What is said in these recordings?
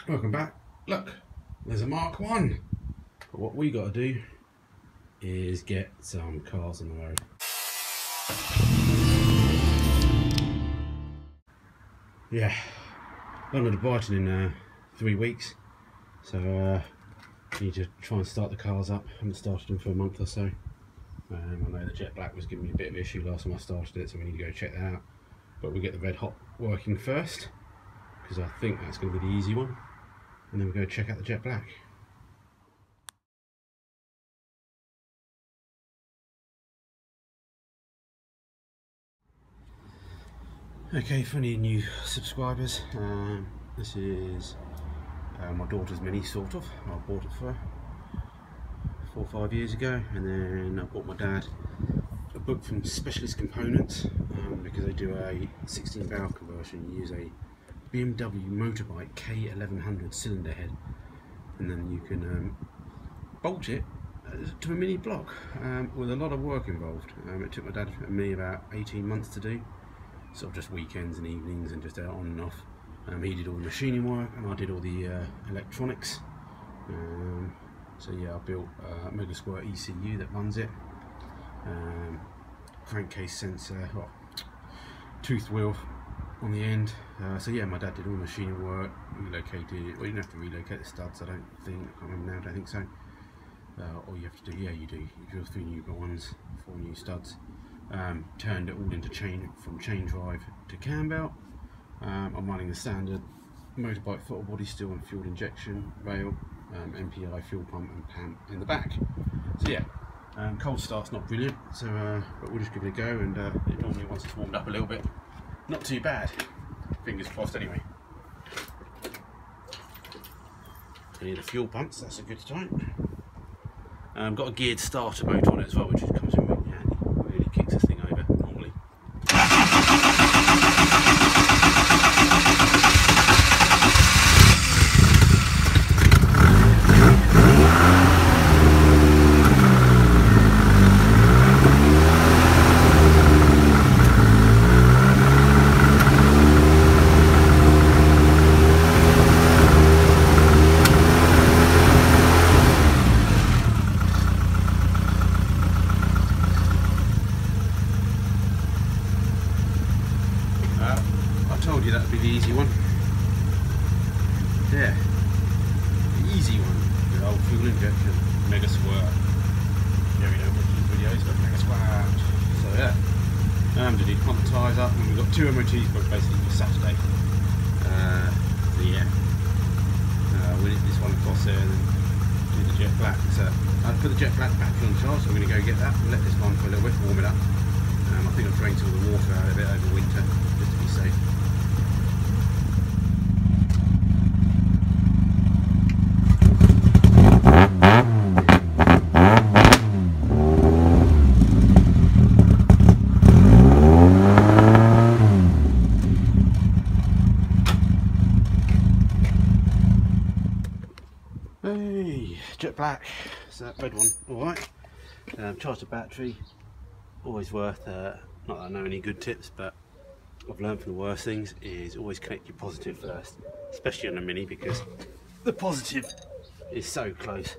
Welcome back. Look, there's a Mark 1. But what we got to do is get some cars on the road. Yeah, I'm going to Brighton in 3 weeks, so I need to try and start the cars up. I haven't started them for a month or so. I know the jet black was giving me a bit of an issue last time I started it, so we need to go check that out. But we'll get the red hot working first, because I think that's going to be the easy one, and then we'll go check out the jet black. Okay, for any new subscribers, this is my daughter's Mini, sort of. I bought it for 4 or 5 years ago, and then I bought my dad a book from Specialist Components, because they do a 16 barrel conversion. You use a BMW motorbike K1100 cylinder head, and then you can bolt it to a mini block with a lot of work involved. It took my dad and me about 18 months to do, sort of just weekends and evenings and just on and off. He did all the machining work and I did all the electronics. So yeah, I built a Mega Squirt ECU that runs it, crankcase sensor, tooth wheel on the end. So yeah, my dad did all the machining work, relocated, well, you didn't have to relocate the studs, I don't think, I can't remember now, I don't think so. All you have to do, yeah you do, you drill 3 new ones, 4 new studs. Turned it all into from chain drive to cam belt. I'm running the standard motorbike throttle body still and fuel injection rail, MPI fuel pump and PAM in the back. So yeah, cold start's not brilliant, so but we'll just give it a go, and it normally, once it's warmed up a little bit, not too bad. Fingers crossed anyway. I need a fuel pump, so that's a good start. Got a geared starter motor on it as well, which comes in really handy. Really kicks this thing over normally. I told you that would be the easy one. Yeah, the easy one. Good old fuel injection, Mega Squirt. Yeah, we don't watch these videos, but Mega Squirt. So yeah, did he pump the tyres up, and we've got 2 MOTs booked basically for Saturday. So yeah, we'll hit this one across there and then do the jet black. So I've put the jet black battery on charge, so I'm going to go get that and let this one for a little bit, warm it up. I think I've drained all the water out of it over winter, just to be safe. Hey, jet black, so that red one, alright. Charge the battery, always worth, not that I know any good tips, but I've learned from the worst things is always connect your positive first, especially on a Mini, because the positive is so close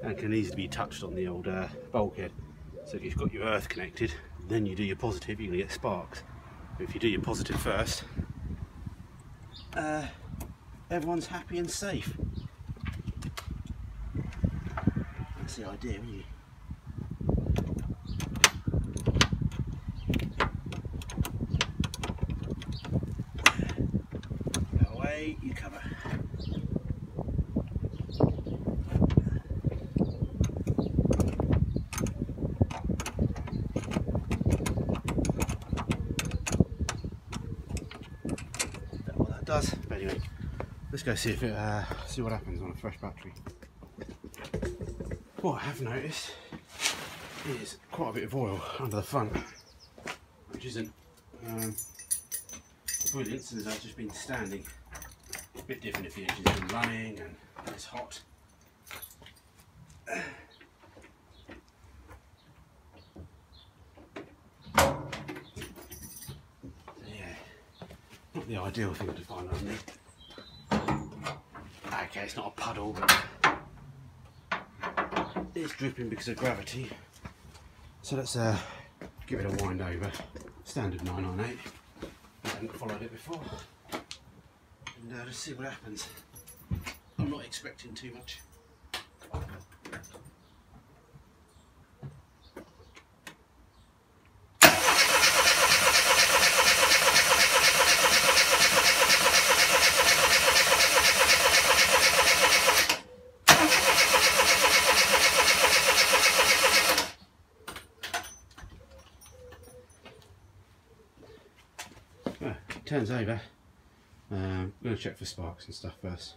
and can easily be touched on the old bulkhead. So if you've got your earth connected, then you do your positive, you're going to get sparks. But if you do your positive first, everyone's happy and safe. That's the idea, isn't it? Go away, you cover. That's what that does. But anyway, let's go see if it see what happens on a fresh battery. What I have noticed is quite a bit of oil under the front, which isn't brilliant since I've just been standing. It's a bit different if the engine's been running and it's hot. So yeah, not the ideal thing to find underneath. Okay, it's not a puddle, but it's dripping because of gravity. So let's give it a wind over. Standard 998. I haven't followed it before. And let's see what happens. I'm not expecting too much. Turns over. I'm going to check for sparks and stuff first.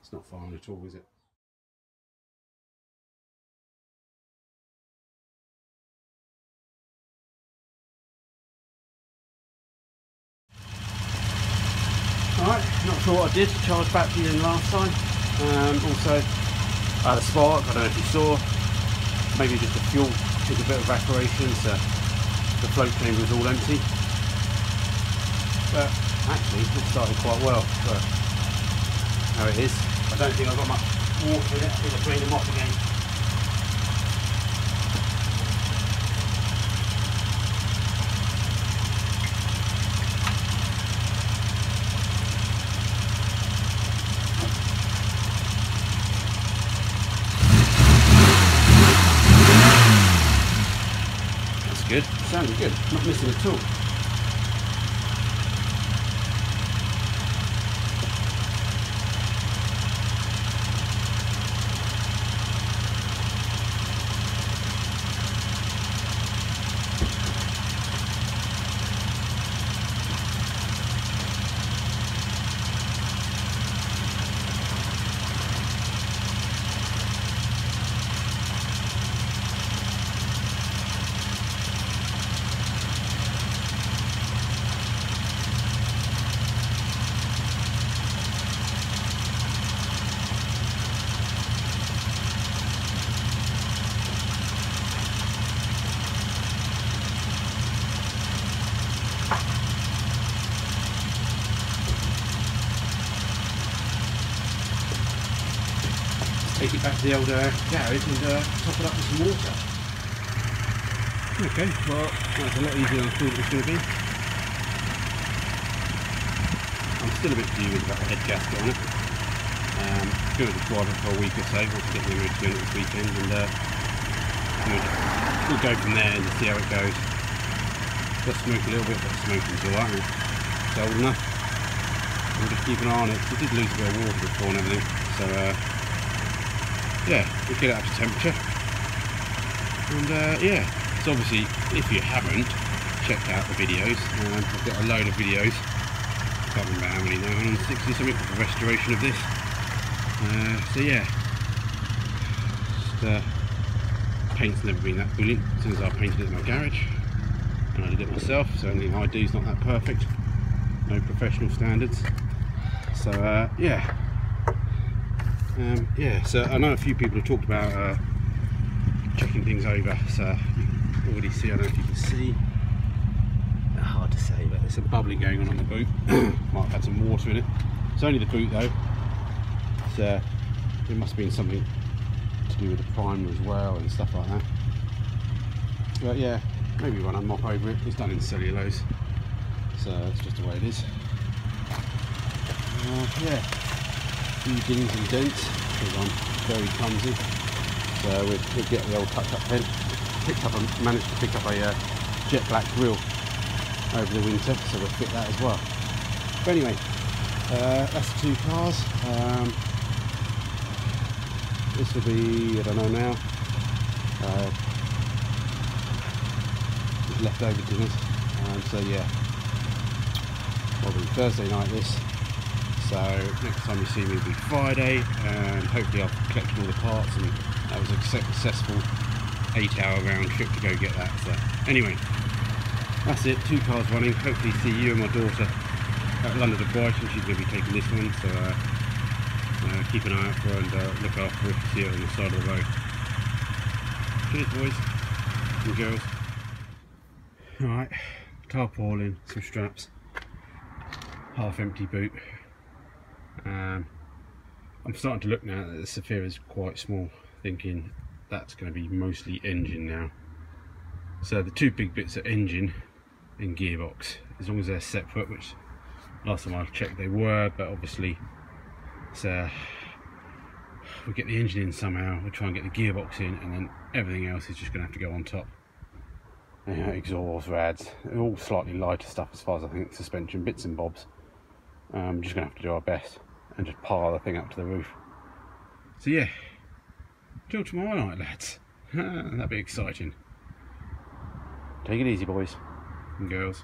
It's not firing at all, is it? Alright, not sure what I did to charge battery in last time. Also, I had a spark, I don't know if you saw. Maybe just the fuel took a bit of evaporation, so the float chamber was all empty. But actually, it started quite well for how it is. I don't think I've got much water in it. I think I've drained them off again. That's good. Sounded good. Not missing at all. Take it back to the old garage and top it up with some water. Okay, well that's a lot easier than I thought it was going to be. I'm still a bit dubious about the head gasket on it. Going to just drive it for a week or so, once I get the mood to it this weekend, and we'll go from there and see how it goes. Just smoke a little bit, but the smoking's alright. It's old enough. We'll just keep an eye on it. It did lose a bit of water before and everything, so yeah, we'll get it up to temperature. And yeah, so obviously, if you haven't checked out the videos, I've got a load of videos, I can't remember how many now, 160 something for the restoration of this. So yeah, just, paint's never been that brilliant since I painted it in my garage, and I did it myself, so anything I do is not that perfect, no professional standards. So yeah. Yeah, so I know a few people have talked about checking things over, so you can already see, I don't know if you can see, hard to say, but there's some bubbling going on the boot. Might have had some water in it. It's only the boot though, so it must have been something to do with the primer as well and stuff like that. But yeah, maybe run a mop over it. It's done in cellulose, so it's just the way it is. Yeah. Few dings and dents because I'm very clumsy, so we'll get the old touch-up pen. Managed to pick up a jet black grill over the winter, so we'll fit that as well. But anyway, that's the two cars. This will be, I don't know now, leftover dinners. So yeah, probably Thursday night this. So next time you see me will be Friday, and hopefully I've collected all the parts, and that was a successful 8-hour round trip to go get that. So anyway, that's it, two cars running. Hopefully see you and my daughter at London to Brighton. She's going to be taking this one, so keep an eye out for her and look after her if you see her on the side of the road. Cheers boys and girls. Alright, tarpaulin, some straps, half empty boot. I'm starting to look now that the Saphira is quite small, thinking that's going to be mostly engine now. So the two big bits are engine and gearbox, as long as they're separate, which last time I checked they were, but obviously so we'll get the engine in somehow, we'll try and get the gearbox in, and then everything else is just going to have to go on top. Exhaust, rads, all slightly lighter stuff as far as I think suspension bits and bobs. I'm just going to have to do our best and just pile the thing up to the roof. So yeah, till tomorrow night, lads. That'd be exciting. Take it easy, boys and girls.